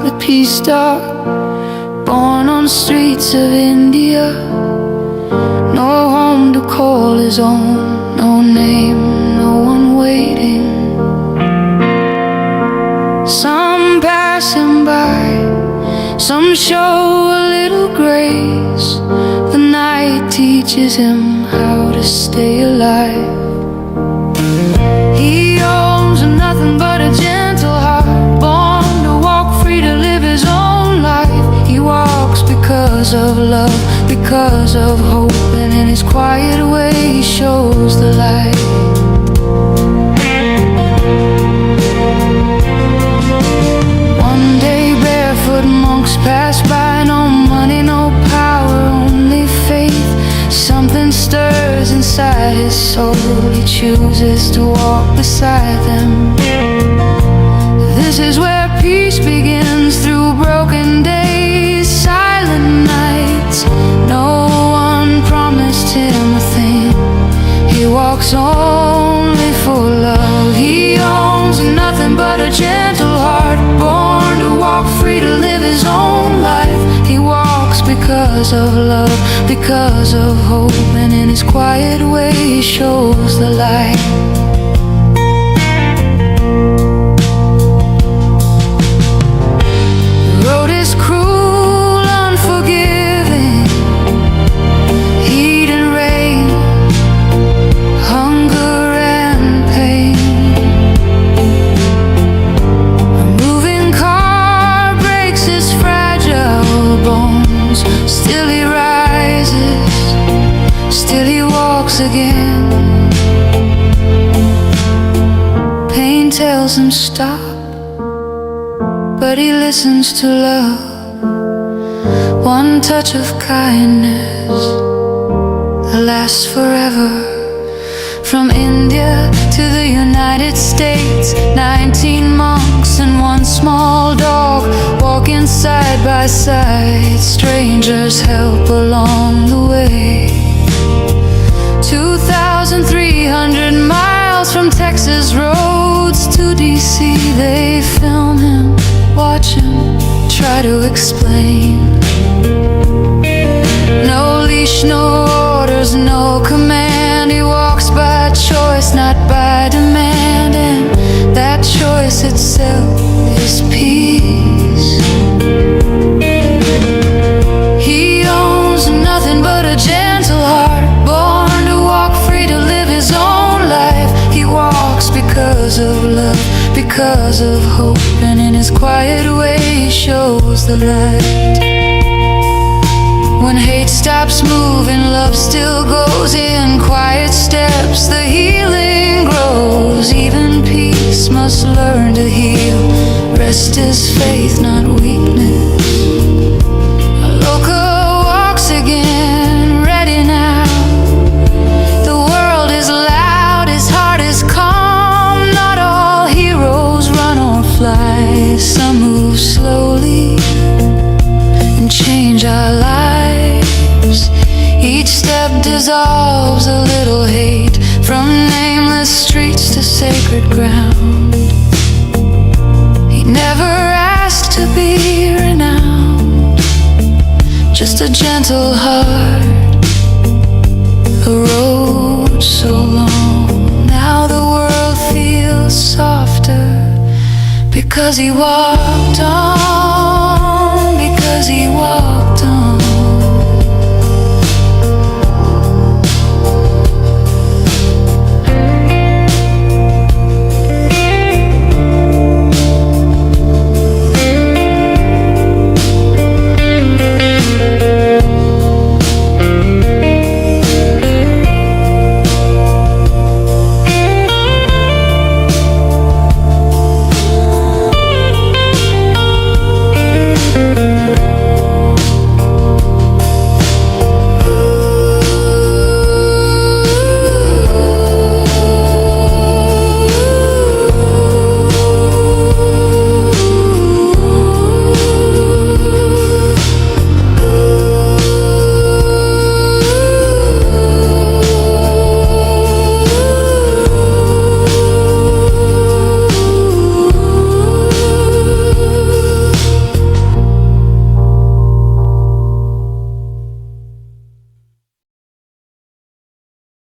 the peace star, born on streets of India. No home to call his own, no name, no one waiting. Some pass him by, some show a little grace. The night teaches him how to stay alive. He owns nothing but a gentle heart, born to walk free, to live his own life. He walks because of love, because of hope, and in his quiet way he shows the light. One day barefoot monks pass by, no money, no power, only faith. Something stirs inside his soul, he chooses to walk beside them. This is where peace begins, through broken days, silent nights. No one promised him a thing, he walks only for love. He owns nothing but a gentle heart, born to walk free, to live his own life. He walks because of love, because of hope, and in his quiet way he shows the light. The road is cruel, unforgiving, heat and rain, hunger and pain. A moving car breaks his fragile bones, still he rises, still he walks again. Pain tells him stop, but he listens to love. One touch of kindness that lasts forever. From India to the United States, 19 monks and one small dog, walking side by side. Strangers help along the way. 2,300 miles from Texas roads to DC, they film him, watch him, try to explain. No leash, no orders, no command. He walks by choice, not by demand, and that choice itself is peace. He owns nothing but a gentle heart, born to walk free, to live his own life. He walks because of love, because of hope, and in his quiet way he shows the light. When hate stops moving, love still goes in quiet steps. The healing grows, even peace must learn to heal. Rest is faith, not weakness. Aloka walks again, ready now. The world is loud, his heart is calm. Not all heroes run or fly, some move slowly and change our lives. Each step dissolves a little hate, from nameless streets to sacred ground. He never asked to be renowned, just a gentle heart, a road so long. Now the world feels softer, because he walked on, because he walked